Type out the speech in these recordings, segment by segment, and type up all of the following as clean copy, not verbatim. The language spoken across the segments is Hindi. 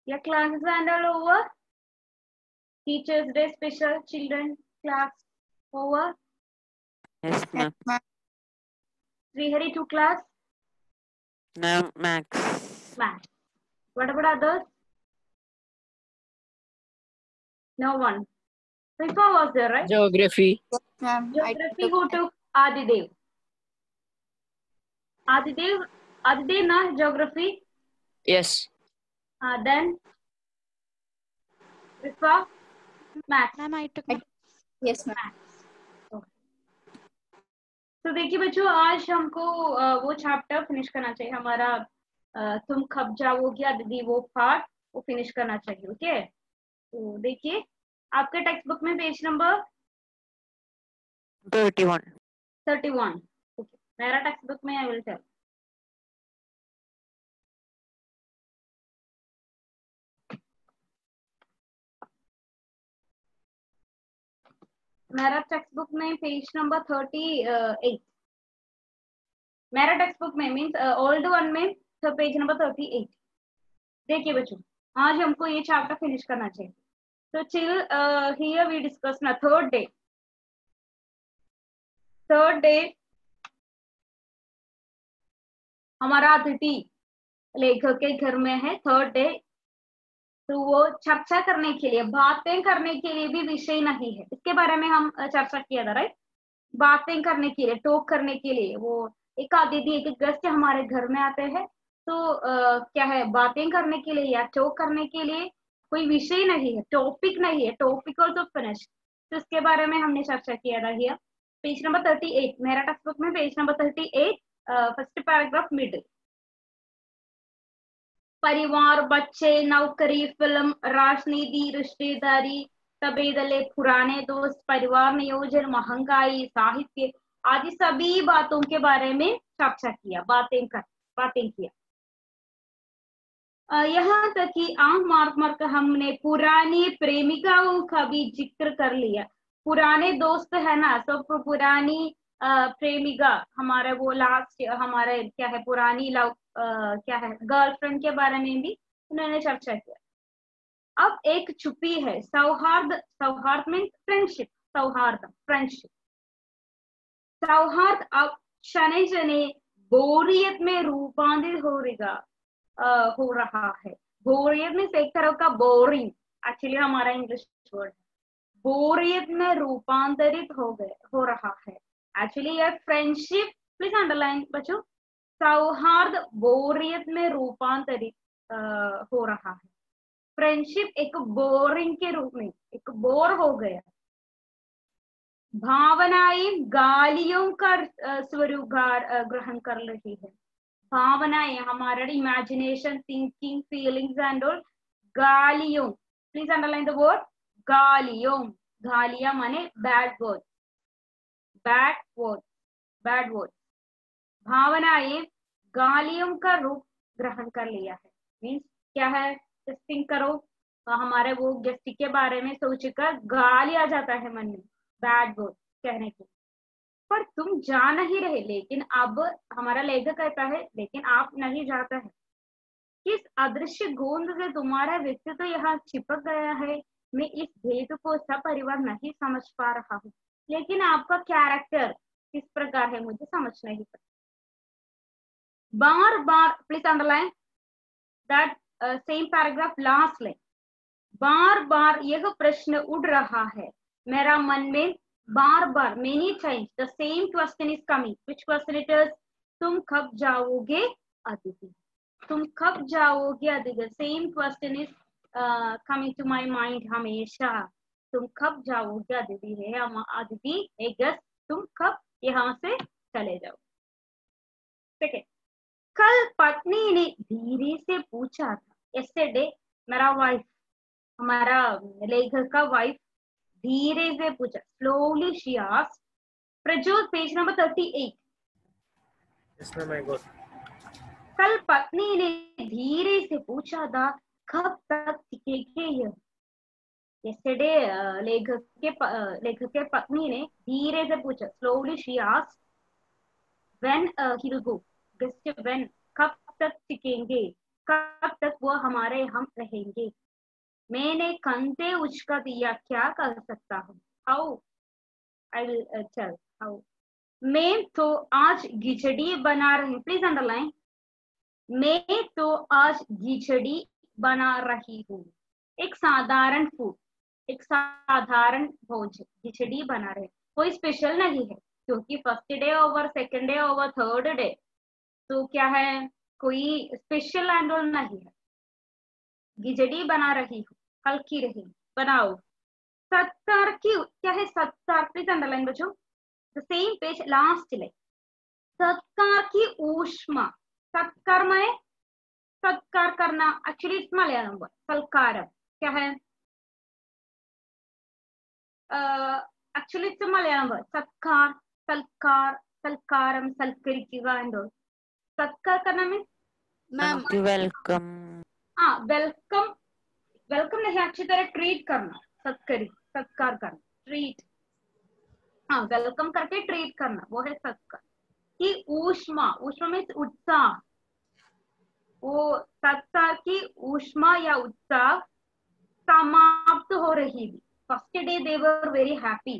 Your classes and all over? Teachers Day special children class over? Yes, ma'am. Srihari to class? No, Max. Math. What about others? No one. Rifa was there, right? Geography. Yes, ma'am. Geography who took Adidev? Adidev na geography? Yes. Then Rifa? Maths. Ma'am, I took Yes, ma'am. तो देखिए बच्चों आज हमको वो चैप्टर फिनिश करना चाहिए हमारा तुम खप जाओगे दीदी वो पार्ट वो फिनिश करना चाहिए ओके तो देखिए आपके टेक्स्ट बुक में पेज नंबर 31 ओके मेरा टेक्स्ट बुक में आई विल टेल मेरा टेक्स्ट बुक में पेज नंबर 38 मेरा टेक्स्ट बुक में मीन्स ओल्ड वन में तो पेज नंबर 38 देखिए बच्चों आज हमको ये चैप्टर फिनिश करना चाहिए तो चिल हियर वी डिस्कस ना थर्ड डे हमारा अतिथि लेखक के घर में है थर्ड डे तो वो चर्चा करने के लिए बातें करने के लिए भी विषय नहीं है इसके बारे में हम चर्चा किया था राइट बातें करने के लिए टॉक करने के लिए वो एक अतिथि एक गेस्ट हमारे घर में आते हैं तो क्या है बातें करने के लिए या टॉक करने के लिए कोई विषय नहीं है टॉपिक नहीं है टॉपिक ऑल्सो फिनिश तो इसके बारे में हमने चर्चा किया था हियर पेज नंबर 38 मेरा टेक्स्ट बुक में page number 38 first paragraph middle परिवार बच्चे नौकरी फिल्म राजनीति रिश्तेदारी तबेदले पुराने दोस्त परिवार नियोजन महंगाई साहित्य आदि सभी बातों के बारे में चर्चा किया बातें किया यहाँ तक कि मार्क हमने पुरानी प्रेमिकाओं का भी जिक्र कर लिया पुराने दोस्त है ना तो पुरानी प्रेमिका हमारे वो लास्ट हमारे क्या है पुरानी लव क्या है गर्लफ्रेंड के बारे में भी उन्होंने चर्चा किया अब एक छुपी है सौहार्द मीन्स फ्रेंडशिप सौहार्द अब शनि शनि बोरियत में रूपांतरित हो रहा है बोरियत में एक तरह का बोरिंग एक्चुअली हमारा इंग्लिश वर्ड बोरियत में रूपांतरित हो रहा है एक्चुअली ये फ्रेंडशिप प्लीज अंडरलाइन बच्चों सौहार्द बोरियत में रूपांतरित हो रहा है फ्रेंडशिप एक बोरिंग के रूप में एक बोर हो गया भावनाएं गालियों का स्वरूप ग्रहण कर रही है भावनाएं हमारा imagination thinking feelings and all गालियों प्लीज अंडरलाइन द वर्ड गालियां माने बैड वर्ड भावनाएं गालियों का रूप ग्रहण कर लिया है मीन्स क्या है थिंक करो तो हमारे वो गेस्ट के बारे में सोचकर गाली आ जाता है मन में बैड वर्ड कहने की पर तुम जा नहीं रहे लेकिन अब हमारा लेखक कहता है लेकिन आप नहीं जाता है किस अदृश्य गोंद से तुम्हारा व्यक्तित्व यहाँ चिपक गया है मैं इस भेद को सपरिवार नहीं समझ पा रहा हूँ लेकिन आपका कैरेक्टर किस प्रकार है मुझे समझ नहीं पता बार please underline that same paragraph last line बार यह प्रश्न उड़ रहा है मेरा मन में बार many times the same question is coming which question it is तुम कब जाओगे Aditi same question is coming to my mind हमेशा तुम कब जाओगे अदिति है अदिति एक गेस्ट तुम कब यहाँ से चले जाओ ठीक है कल पत्नी ने धीरे से पूछा था यस्टरडे मेरा वाइफ हमारा लेखक का वाइफ धीरे से पूछा slowly she asked Prajwal page number 38 Yes, ma'am, I got. कल पत्नी ने धीरे से पूछा था कब तक टिकेंगे यह यस्टरडे लेखक के पत्नी ने धीरे से पूछा slowly she asked when he will go guest when कब तक टिकेंगे कब तक वो हमारे यहाँ रहेंगे। मैंने कंधे उचका दिया, क्या कर सकता हूँ, how I will tell how. मैं तो आज खिचड़ी बना रही, प्लीज अंडरलाइन, मैं तो आज खिचड़ी बना रही हूँ। एक साधारण फूड, एक साधारण भोजन, खिचड़ी बना रहे, कोई स्पेशल नहीं है, क्योंकि first day over, second day over, third day, तो क्या है, कोई स्पेशल एंड नहीं है। खिचड़ी बना रही हूँ, हल्की रही, बनाओ। सत्कार की क्या है, सत्कार, प्लीज अंडरलाइन बच्चों, the same page last line. सत्कार की ऊष्मा, सत्कार में सत्कार करना, एक्चुअली इट्स मलयालम वर्ड, सत्कारम क्या है, एक्चुअली इट्स मलयालम वर्ड, सत्कार, सत्कार, सत्कारम, सत्करिക്കുക എന്തോ, सत्कार करना मीन्स मैम वेलकम। हाँ, वेलकम, वेलकम नहीं, अच्छी तरह ट्रीट करना, सत्करी, सत्कार करना, ट्रीट, हाँ, वेलकम करके ट्रीट करना, वो है सत्कार। की ऊष्मा, ऊष्मा मीन्स उत्साह, वो सत्कार की ऊष्मा या उत्साह समाप्त हो रही थी। First day they were very happy.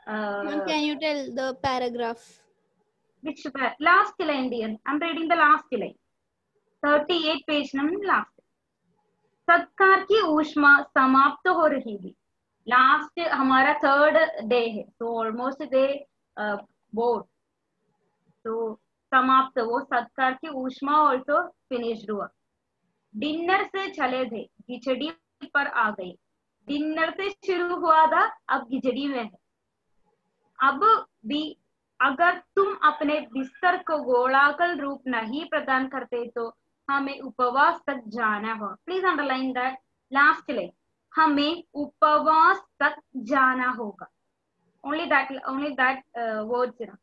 Ma'am can you tell the paragraph? Which last line dear, I'm reading the last line, 38 page number last. सत्कार की ऊष्मा समाप्त हो रही थी, लास्ट हमारा थर्ड डे है, तो ऑलमोस्ट डे बोर्ड, तो समाप्त, वो सत्कार की ऊष्मा ऑल्सो फिनिश्ड हुआ। डिनर से चले थे, खिचड़ी पर आ गई, डिनर से शुरू हुआ था, अब खिचड़ी में है। अब भी अगर तुम अपने बिस्तर को गोलाकार रूप नहीं प्रदान करते तो हमें उपवास तक जाना होगा। Please underline that last line, हमें उपवास तक जाना होगा। only that words enough,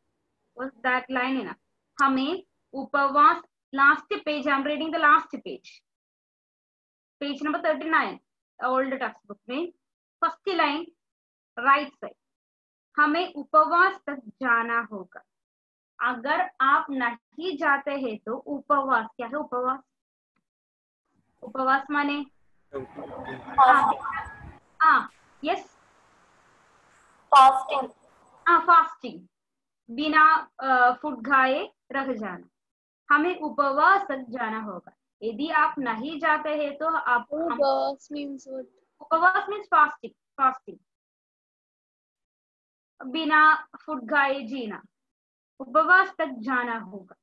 was that line enough, हमें उपवास, last page, I'm reading the last page number 39 old textbook में, फर्स्ट लाइन राइट साइड, हमें उपवास तक जाना होगा। अगर आप नहीं जाते हैं तो उपवास, क्या है उपवास, उपवास माने यस, फास्टिंग, फास्टिंग, बिना फूड खाए रह जाना, हमें उपवास तक जाना होगा। यदि आप नहीं जाते हैं तो आप, उपवास मीन्स व्हाट? उपवास मीन्स फास्टिंग, फास्टिंग, बिना फूड खाए जीना, उपवास तक जाना होगा।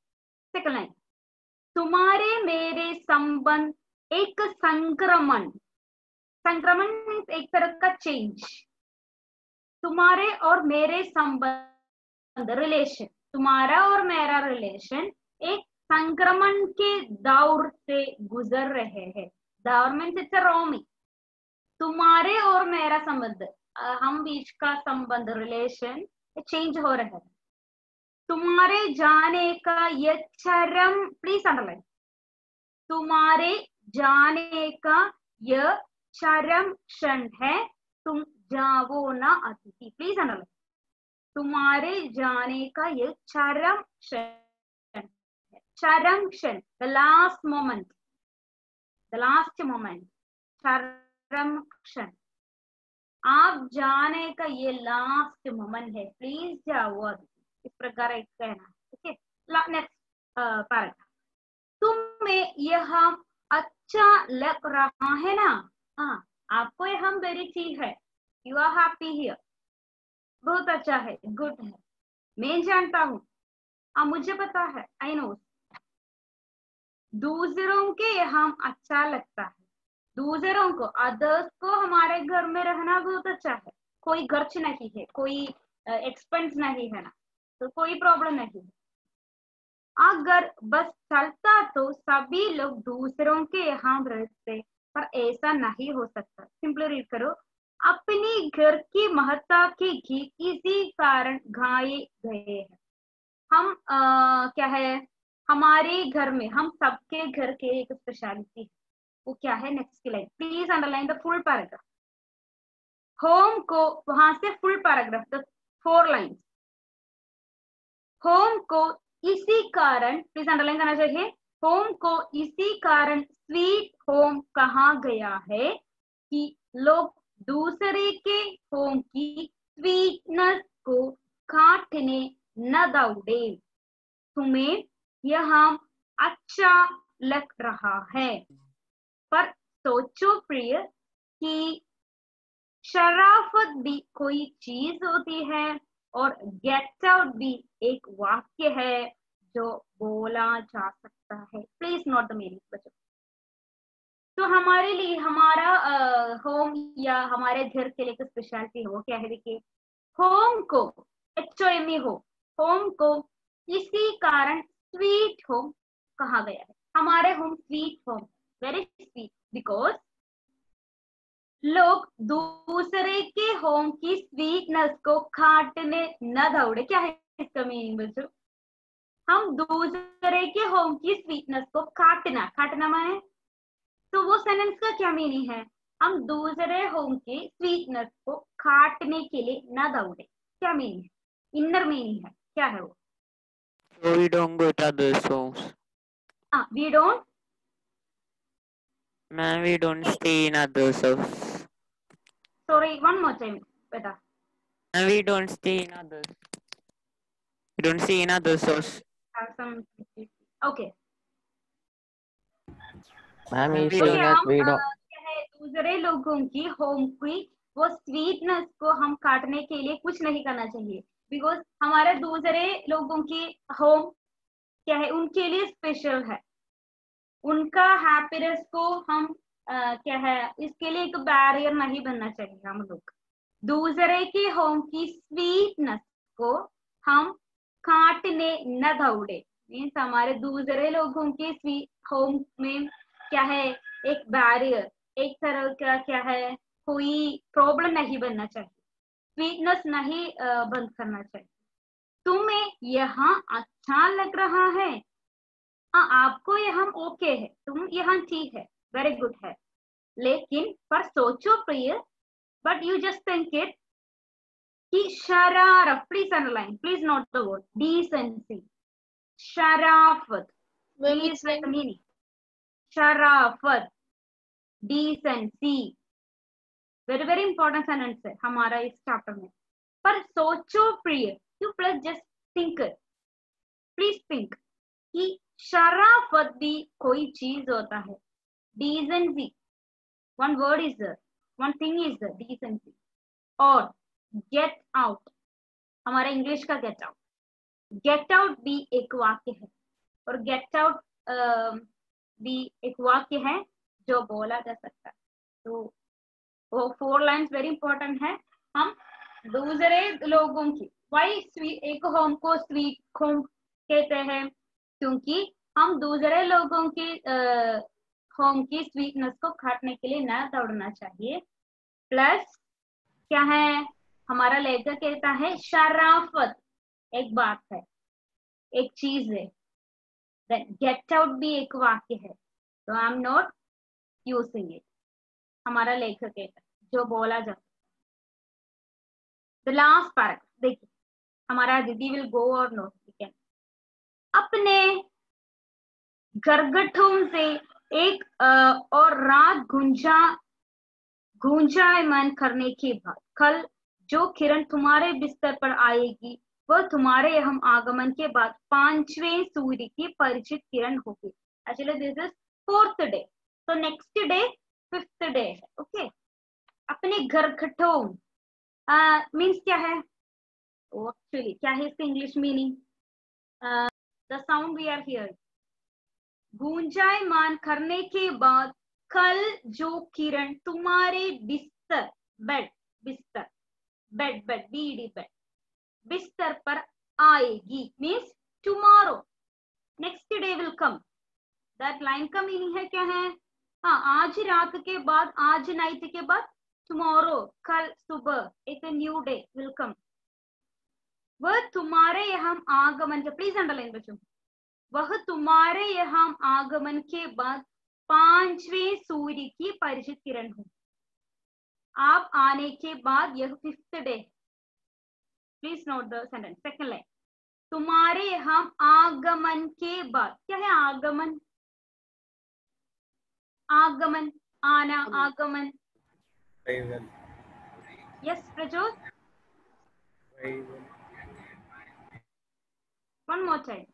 सेकंड लाइन, तुम्हारे मेरे संबंध एक संक्रमण, संक्रमण मीन्स एक तरह का चेंज, तुम्हारे और मेरे संबंध, रिलेशन, तुम्हारा और मेरा रिलेशन एक संक्रमण के दौर से गुजर रहे हैं। दौर मीन्स इट्स अ रोमिंग, तुम्हारे और मेरा संबंध, हम बीच का संबंध, रिलेशन चेंज हो रहा है। तुम्हारे जाने का यह चरम, प्लीज अंडरलाइन, तुम्हारे जाने का यह चरम क्षण है, तुम जाओ ना अतिथि, प्लीज अंडरलाइन, तुम्हारे जाने का यह चरम क्षण, चरम क्षण, the last moment, the last moment, चरम क्षण, आप जाने का ये लास्ट मोमेंट है, प्लीज जाओ अतिथि, इस प्रकार एक कहना, ठीक है। नेक्स्ट पैराग्राफ, तुम्हें यह अच्छा लग रहा है ना, हाँ, आपको यह हम वेरी ठीक है, यू आर हैप्पी हियर, बहुत अच्छा है, गुड है, मैं जानता हूँ, मुझे पता है, आई नो, दूसरों के यहाँ अच्छा लगता है, दूसरों को, अदर्स को हमारे घर में रहना बहुत अच्छा है, कोई खर्च नहीं है, कोई एक्सपेंस नहीं है ना, तो कोई प्रॉब्लम नहीं है। अगर बस चलता तो सभी लोग दूसरों के यहाँ रहते, पर ऐसा नहीं हो सकता। सिंपली रीड करो, अपनी घर की महत्ता के घी किसी कारण खाए गए हैं। हम क्या है, हमारे घर में, हम सबके घर के एक स्पेशलिटी है, वो क्या है, नेक्स्ट की line, please underline the full paragraph, home को, वहां से full paragraph, the 4 lines, home को इसी कारण, प्लीज अंडरलाइन करना चाहिए, होम को इसी कारण स्वीट होम कहा गया है कि लोग दूसरे के होम की स्वीटनेस को काटने न दौड़े। तुम्हें यह अच्छा लग रहा है, पर सोचो प्रिय कि शराफत भी कोई चीज होती है और गेट आउट भी एक वाक्य है जो बोला जा सकता है। प्लीज नोट द मीनिंग बच्चों। तो हमारे लिए हमारा होम या हमारे घर के लिए स्पेशलिटी है, वो क्या है? देखिए, होम को HOME हो, होम को इसी कारण स्वीट होम कहा गया है। हमारे home sweet home, very sweet, because लोग दूसरे के होम की स्वीटनेस को काटने न दौड़े। क्या है इसका मीनिंग बच्चों? हम दूसरे के होम की स्वीटनेस को काटना, काटना माने, तो वो सेंटेंस का क्या मीनिंग है? हम दूसरे होम की स्वीटनेस को काटने के लिए न दौड़े। क्या मीनिंग है? इनर मीनिंग है, क्या है वो? So we don't go to others' homes. We don't, Ma'am, we don't stay in others' house. sorry, one more time beta. And we don't stay in others. We don't stay in others' house. Have some, okay. Ma'am We is Okay, saying हम दैट वी डोंट क्या है, दूसरे लोगों की होम की वो स्वीटनेस को हम काटने के लिए कुछ नहीं करना चाहिए, बिकॉज हमारे दूसरे लोगों की होम क्या है, उनके लिए स्पेशल है। उनका हैप्पीनेस को हम क्या है, इसके लिए एक बैरियर नहीं बनना चाहिए। हम लोग दूसरे के होम की स्वीटनेस को हम काटने न दौड़े, मीन्स हमारे दूसरे लोगों के स्वीट होम में क्या है, एक बैरियर, एक तरह का क्या है, कोई प्रॉब्लम नहीं बनना चाहिए, स्वीटनेस नहीं बंद करना चाहिए। तुम्हें यहाँ अच्छा लग रहा है, आपको यहाँ ओके है, तुम यहाँ ठीक है, वेरी गुड है, लेकिन पर सोचो प्रिय, but you just think it कि शरारत, please underline, please note the word decency, शराफत, प्लीज राइट द मीनिंग, शराफत, decency, very very important sentence है हमारा इस चैप्टर में। पर सोचो प्रिय, you plus just think, please think कि शराफत भी कोई चीज होता है। Decency, one word is there, one thing is there, decency. और गेट आउट, हमारा इंग्लिश का गेट आउट, गेट आउट भी एक वाक्य है, और गेट आउट भी एक वाक्य है जो बोला जा सकता है। तो वो 4 लाइन्स वेरी इंपॉर्टेंट है। हम दूसरे लोगों की, वाई एक होम को स्वीट होम कहते हैं, क्योंकि हम दूसरे लोगों की होम की स्वीटनेस को काटने के लिए न दौड़ना चाहिए। प्लस क्या है, हमारा लेखक कहता है शराफत एक बात है, एक चीज है। गेट आउट भी एक वाक्य है, तो I am not using it, हमारा लेखक कहता है जो बोला जाता है। द लास्ट पैराग्राफ देखिए, हमारा दीदी विल गो और नोट, ठीक है। अपने गरगटों से एक और रात गुंजायमान करने के बाद कल जो किरण तुम्हारे बिस्तर पर आएगी वह तुम्हारे हम आगमन के बाद 5वें सूर्य की परिचित किरण होगी। Actually this is 4th day, तो नेक्स्ट डे 5th डे है। ओके, अपने गरगटों मीन्स क्या है, एक्चुअली क्या है इसका English meaning? The sound we are hearing, गुंजायमान करने के बाद कल जो किरण तुम्हारे बिस्तर, बेड, बिस्तर, बेड, बेड, बीडी बेड, बिस्तर पर आएगी, means tomorrow, next day will come. That line का मीनिंग है क्या है? हाँ, आज रात के बाद, आज नाइट के बाद टुमारो, कल सुबह एक न्यू डे विल कम। वह तुम्हारे यहाँ आगमन के, प्लीज अंडरलाइन बच्चों, वह तुम्हारे यहाँ आगमन के बाद 5वें सूर्य की परिचित किरण हो। आप आने के बाद यह 5th day. Please note the sentence, second line, तुम्हारे यहाँ आगमन के बाद, क्या है आगमन? आगमन, आना, आगमन. Arrival. Yes, Prajot. Arrival. One more time.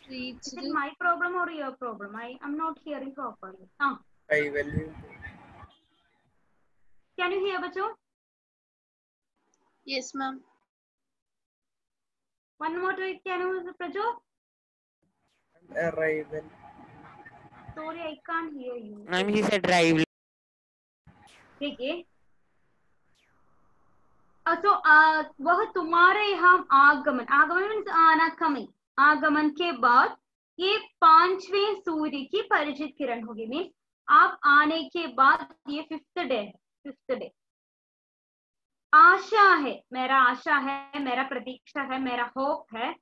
Reached. Is it my problem or your problem? I am not hearing properly. Arrival. Can you hear, Bacho? Yes, ma'am. One more time, can you, Prajot? Arrival. Sorry, I can't hear you. Ma'am, he said arrival. देखिए, तो वह तुम्हारे यहाँ आगमन, आगमन मीन्स आना, कमिंग, आगमन के बाद ये 5वें सूर्य की परिचित किरण होगी. मीन्स आप आने के बाद ये 5th डे है, 5th डे. आशा है, मेरा आशा है, मेरा प्रतीक्षा है, मेरा होप है,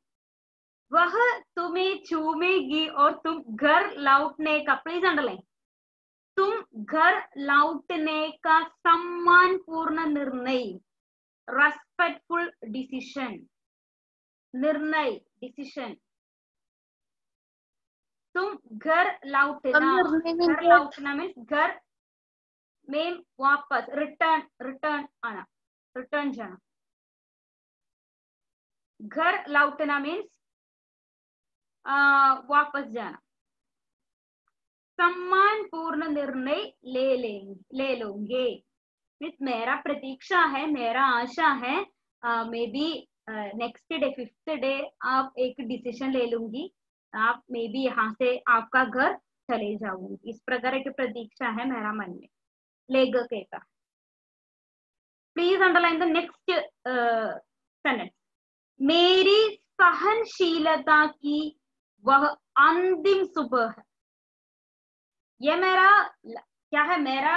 वह तुम्हें चूमेगी और तुम घर लौटने का, प्लीज अंडरलाइन, तुम घर लौटने का सम्मानपूर्ण निर्णय, रेस्पेक्टफुल डिसीजन, निर्णय, डिसीजन, तुम घर लौटना मीन्स घर में वापस, रिटर्न आना, रिटर्न जाना. घर लौटना मीन्स वापस जाना. सम्मानपूर्ण निर्णय ले लोगे मीन्स मेरा प्रतीक्षा है, मेरा आशा है, may be next day 5th day आप एक डिसीजन ले लूंगी, आप मे बी यहाँ से आपका घर चले जाऊंगी. इस प्रकार की प्रतीक्षा है मेरा मन में. लेगा कहता. Please underline the next sentence. मेरी सहनशीलता की वह अंतिम सुबह है. ये मेरा क्या है, मेरा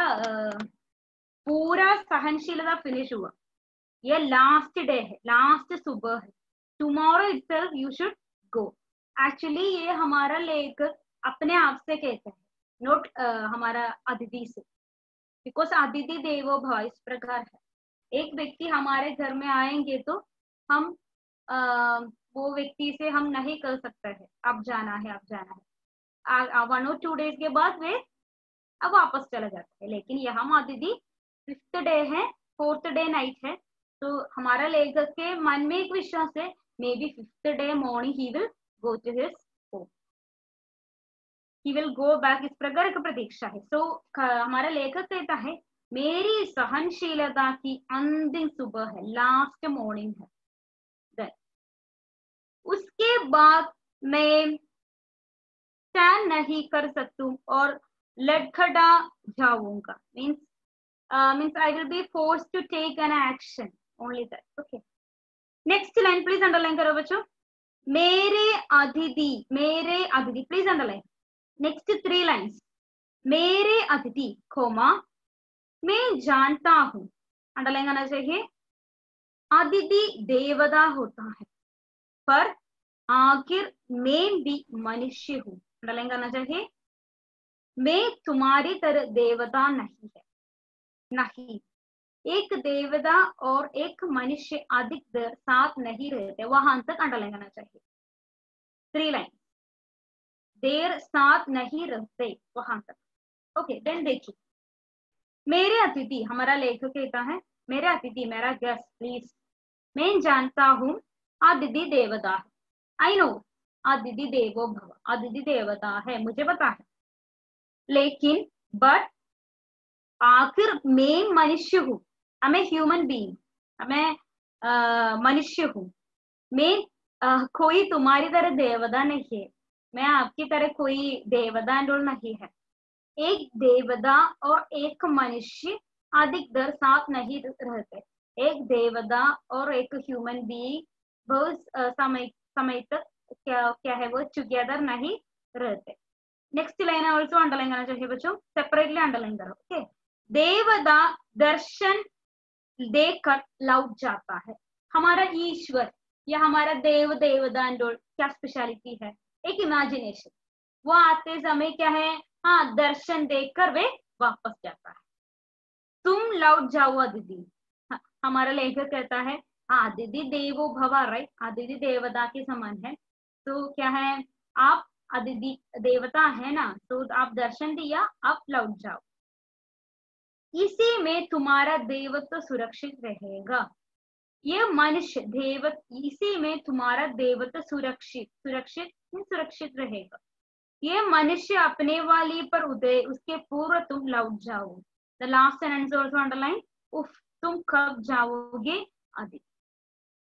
पूरा सहनशीलता फिनिश हुआ, ये लास्ट डे है, लास्ट सुबह है. Tomorrow itself you should go. Actually ये हमारा लेखक अपने आप से कहता है, नोट हमारा अतिथि से, बिकॉज अतिथि देवो भव इस प्रकार है. एक व्यक्ति हमारे घर में आएंगे तो हम वो व्यक्ति से हम नहीं कर सकते हैं अब जाना है, अब जाना है. 1 or 2 days के बाद वे अब वापस चला जाता है. लेकिन यहाँ अतिथि 5th डे है, 4th डे नाइट है, तो हमारा लेखक के मन में एक विश्वास है, maybe 5th day morning he will go to his home, he will go back. इस प्रकार की प्रतीक्षा है. सो हमारा लेखक कहता है मेरी सहनशीलता की अंतिम सुबह है, लास्ट मॉर्निंग है. उसके बाद मैं स्टैंड नहीं कर सकती और लड़खड़ा जाऊंगा. Means I will be force to take an action, only that. Okay, next line please underline करो बच्चों. मेरे अतिथि, प्लीज अंडरलाइन. Next 3 lines. मेरे अतिथि खोमा मैं जानता हूं, अंडरलाइन करना चाहिए. अतिथि देवता होता है, पर आखिर मैं भी मनुष्य हूं, अंडरलाइन करना चाहिए. मैं तुम्हारी तरह देवता नहीं है, नहीं. एक देवता और एक मनुष्य अधिक देर साथ नहीं रहते, वहां तक अंडरलाइन करना चाहिए. 3 लाइन, देर साथ नहीं रहते, वहां तक. ओके, देन देखिए, मेरे अतिथि, हमारा लेखक कहता है मेरे अतिथि, मेरा गेस्ट प्लीज, मैं जानता हूं अतिथि देवता है. आई नो अतिथि देवो भव, अतिथि देवता है, मुझे पता है. लेकिन बट आखिर मैं मनुष्य हूं, मैं ह्यूमन बीइंग, मैं मनुष्य हूं. मैं कोई तुम्हारी तरह देवता नहीं है, मैं आपकी तरह कोई देवता नहीं है. एक देवता और एक मनुष्य अधिक देर साथ नहीं रहते. एक देवता और एक ह्यूमन बीइंग बहुत समय तक क्या है वो टुगेदर नहीं रहते. नेक्स्ट लाइन ऑल्सो अंडरलाइन करना चाहिए बच्चों, सेपरेटली अंडरलाइन करो. ओके, देवता दर्शन देकर लौट जाता है. हमारा ईश्वर या हमारा देवता क्या स्पेशलिटी है, एक इमेजिनेशन. वो आते समय क्या है, हाँ, दर्शन देखकर वे वापस जाता है. तुम लौट जाओ अतिथि. हमारा लेखक कहता है अतिथि देवो भव, राइट, अतिथि देवता के समान है. तो क्या है, आप अदिति देवता है ना, तो आप दर्शन दिया, आप लौट जाओ। इसी में तुम्हारा देवत्व सुरक्षित रहेगा। ये मनुष्य देवत, इसी में तुम्हारा देवत्व सुरक्षित रहेगा। ये मनुष्य अपने वाली पर उदय, उसके पूर्व तुम लौट जाओ। The last sentence also underline, उफ तुम कब जाओगे आदि।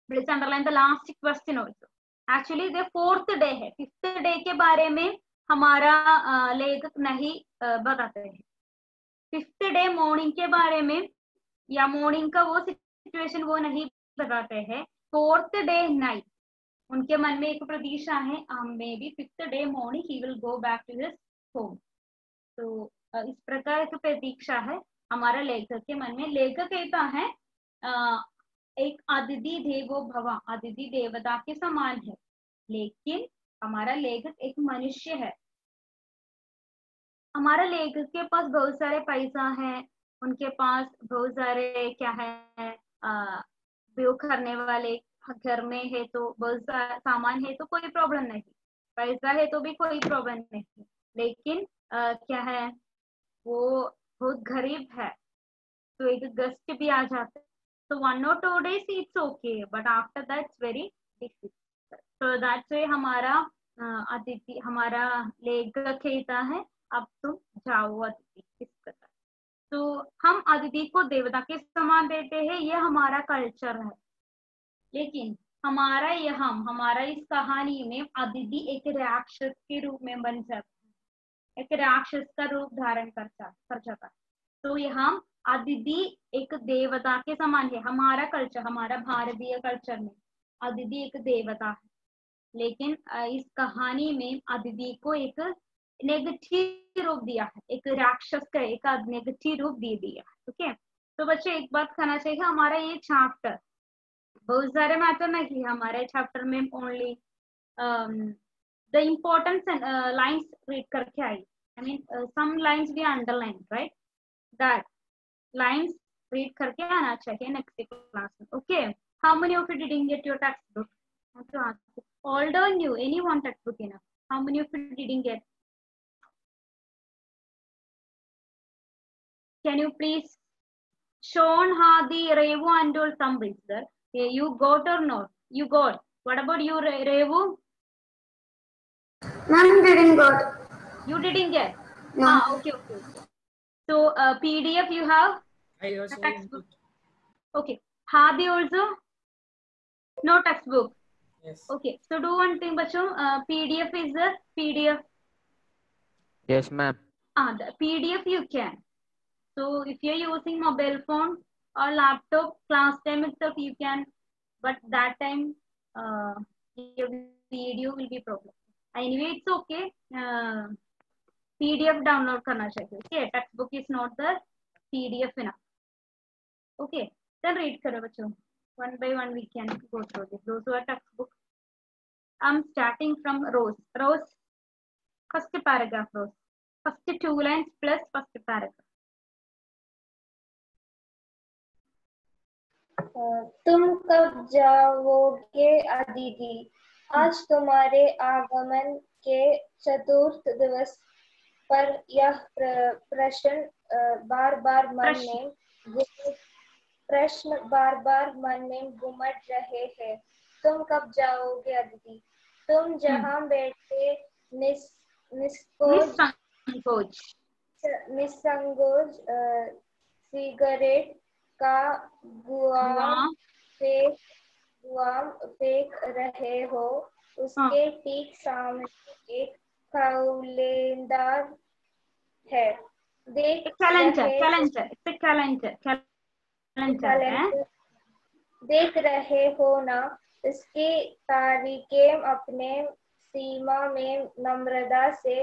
Please underline the last question also. Actually the fourth day है, फिफ्थ डे के बारे में हमारा लेखक नहीं बताते हैं। फिफ्थ डे मॉर्निंग के बारे में या मॉर्निंग का वो सिचुएशन वो नहीं बताते हैं। फोर्थ डे नाइट उनके मन में एक प्रतीक्षा है, maybe fifth day morning he will go back to his home. तो इस प्रकार की प्रतीक्षा है हमारा लेखक के मन में। लेखक कहता है एक अदिति देवो भव, अदिति देवता के समान है, लेकिन हमारा लेखक एक मनुष्य है। हमारा लेखक के पास बहुत सारे पैसा है, उनके पास बहुत सारे क्या है उपयोग करने वाले घर में है, तो बहुत सारा सामान है तो कोई प्रॉब्लम नहीं, पैसा है तो भी कोई प्रॉब्लम नहीं। लेकिन क्या है वो बहुत गरीब है, तो एक गेस्ट भी आ जाते, तो 1 or 2 days it's okay, but after that it's very difficult. तो दैट्स वे हमारा अतिथि, हमारा लेखक कहता है अब तुम जाओ अतिथि, इस प्रकार। तो हम अतिथि को देवता के समान देते हैं, ये हमारा कल्चर है। लेकिन हमारा इस कहानी में अदिति एक राक्षस के रूप में बन जाता है, एक राक्षस का रूप धारण कर जाता है। तो यहाँ अदिति एक देवता के समान है। हमारा कल्चर, हमारा भारतीय कल्चर में अदिति एक देवता है, लेकिन इस कहानी में अदिति को एक नेगेटिव रूप दिया है, एक राक्षस का एक नेगेटिव रूप दे दिया है। ओके, तो बच्चे एक बात कहना चाहिए, हमारा ये चैप्टर बहुत सारे मैटर नहीं, हमारे चैप्टर में only the important lines read करके आई। आई मीन सम लाइन्स भी underline, right, that lines read करके आना चाहिए नेक्स्ट क्लास में। Okay, how many of you didn't get your text book? Older new, anyone textbook enough? How many of you didn't get? Can you please Sean, Hadi, Revu and all some brother? You got or not? You got. What about you, Revu? Ma'am didn't got. You didn't get? No. Okay. So PDF you have? I also textbook. Okay. Hadi also? No textbook. Yes. Okay. So do one thing, bachcho. PDF is the PDF. Yes, ma'am. The PDF you can. So if you're using mobile phone or laptop, class time itself you can, but that time your video will be problem. Anyway, it's okay. PDF download करना चाहिए. Okay, textbook is not the PDF enough. Okay, then read करो बच्चों. One by one we can go through this. Those who are textbook. I'm starting from Rose. Rose, first paragraph. Rose, first 2 lines plus first paragraph. तुम कब जाओगे अदिति? आज तुम्हारे आगमन के चतुर्थ दिवस पर यह प्रश्न बार बार मन में घुमट रहे हैं। तुम कब जाओगे अदिति? तुम जहाँ बैठे निसंकोच सिगरेट का गुआम फेंक रहे हो, उसके ठीक सामने एक कौलेदार है। देख रहे हो ना, इसकी तारीखें अपने सीमा में नम्रता से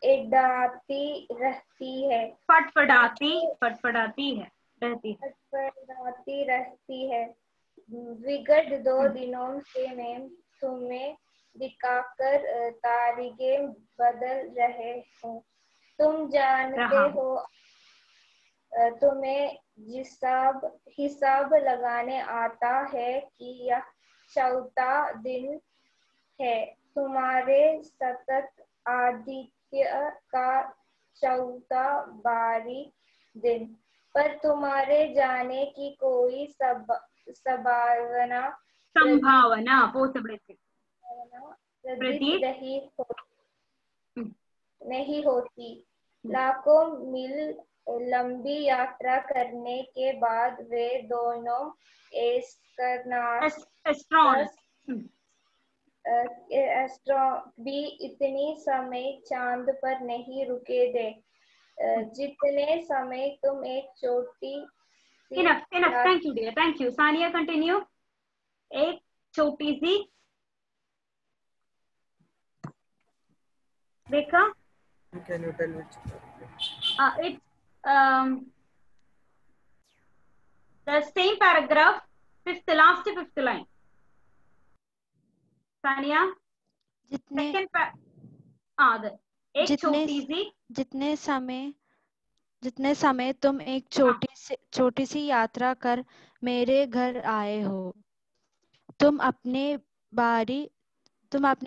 एड़ाती रहती है, फटफड़ाती रहती है। विगत 2 दिनों से मैं तुम्हें दिखाकर तारीखें बदल रहे हूँ। तुम जानते हो तुम्हें हिसाब लगाने आता है कि यह 4था दिन है। तुम्हारे सतत आदित्य का चौथा बारी दिन, पर तुम्हारे जाने की कोई संभावना possibility प्रतीत हम्म, नहीं होती। लाखों मील लंबी यात्रा करने के बाद वे दोनों astronaut भी इतनी समय चांद पर नहीं रुके थे जितने समय तुम एक छोटी सी enough thank you dear, thank you. Sania, continue. एक छोटी सी देखा Can you tell which? it's the same paragraph, last fifth line. Sania, जितने second एक छोटी सी जितने समय तुम एक छोटी सी यात्रा कर मेरे घर आए हो, तुम अपनी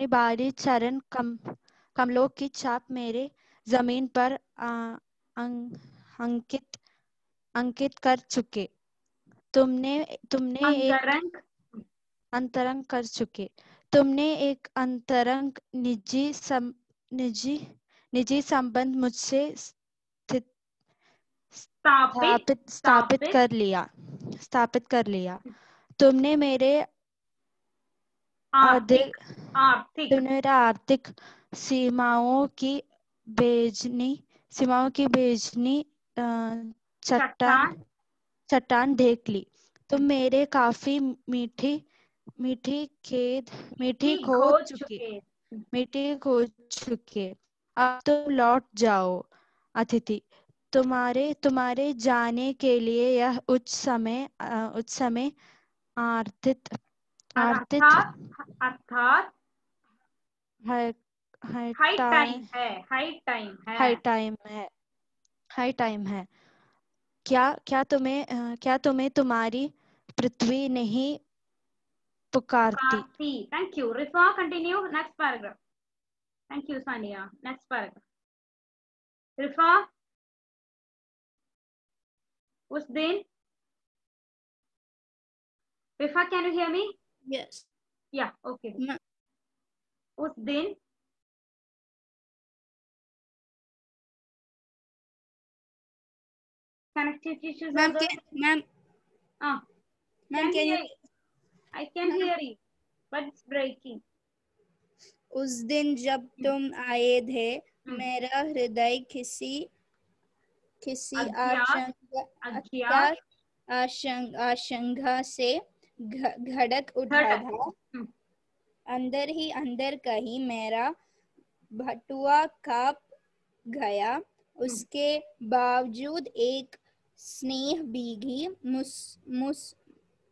बारी चरण कमलों की छाप मेरे जमीन पर अंकित कर चुके। तुमने अंतरंग कर चुके। तुमने एक अंतरंग निजी संबंध मुझसे स्थापित कर लिया। तुमने मेरे आर्थिक सीमाओं की बेजनी चट्टान देख ली। तुम मेरे काफी मीठी खो चुके। अब तुम लौट जाओ अतिथि। तुम्हारे जाने के लिए यह उच्च समय हाई टाइम है। क्या तुम्हें तुम्हारी पृथ्वी नहीं पुकारती? Thank you. Rifa, continue. Next paragraph. Thank you, Sania. Next paragraph. Rifa, उस दिन Rifa, can you hear me? Yes. Yeah, okay. Ma- उस दिन connectivity issues. Ma'am, can you? I can hear you, but it's breaking. उस दिन जब तुम आए थे, मेरा हृदय किसी आशंका से धड़क उठा था। अंदर ही अंदर कहीं मेरा बटुआ कांप गया। उसके बावजूद एक स्नेह भीगी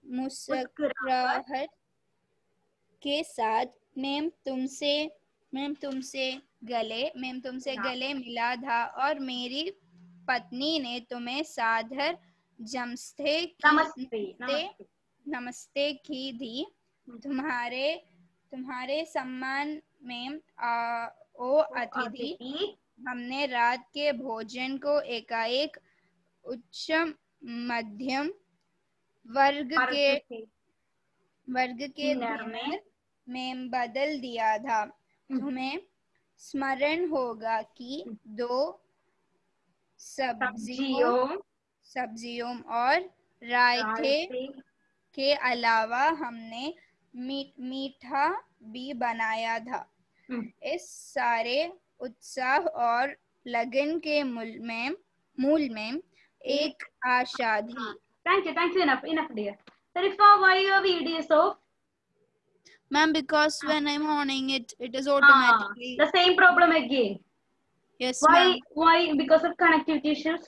मुस्कुराहट के साथ मैं तुमसे गले मिला था और मेरी पत्नी ने तुम्हें सादर नमस्ते की थी। तुम्हारे सम्मान में ओ अतिथि, हमने रात के भोजन को एकाएक उच्च मध्यम वर्ग के डिनर में बदल दिया था। तुम्हें स्मरण होगा कि 2 सब्जियों और रायते के अलावा हमने मीठा भी बनाया था। इस सारे उत्साह और लगन के मूल में एक आशा थी। Thank you. Enough, dear. Rifa, why your video is off? Ma'am, because when I'm honing it is automatically. The same problem again. Yes, why? Why? Because of connectivity issues?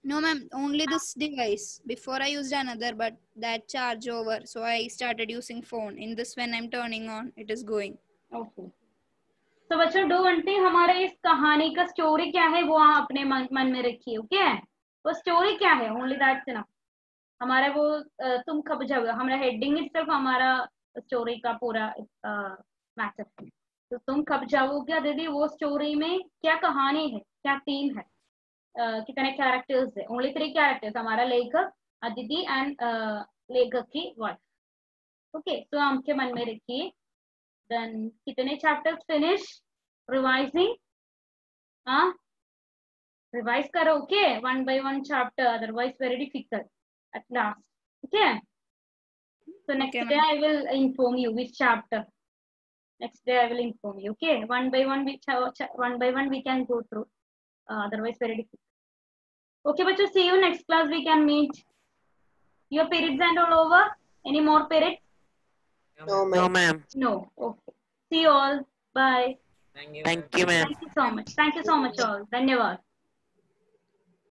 No, ma'am. Only this device. Before I used another, but that charge over, so I started using phone. In this, when I'm turning on, it is going. Okay. तो बच्चों डू आंटी हमारे इस कहानी का स्टोरी क्या है वो आप अपने मन में रखिए। ओके, वो स्टोरी क्या है? Only that's enough. हमारा वो तुम कब जब हमारा हेडिंग इटसेल्फ हमारा स्टोरी का पूरा मैसेज है। तो तुम कब जाओगे दीदी, वो स्टोरी में क्या कहानी है, क्या थीम है, कितने कैरेक्टर्स है? ओनली 3 कैरेक्टर्स, हमारा लेखक, अदिति एंड लेखक की वाइफ। ओके, तो आपके मन में रखिए। देन कितने चैप्टर्स फिनिश रिवाइजिंग? हाँ, रिवाइज करो। Okay, 1 by 1 chapter, otherwise very difficult at last. Okay, so next Okay, day ma'am. I will inform you which chapter. Next day I will inform you. Okay, 1 by 1 1 by 1 we can go through, otherwise very difficult. Okay bachcho, see you next class, we can meet. Your periods and all over? Any more periods? No, No, ma'am. No. Okay, see you all. Bye. Thank you, ma'am. Thank you so much. Thank you so much all. Dhanyawad.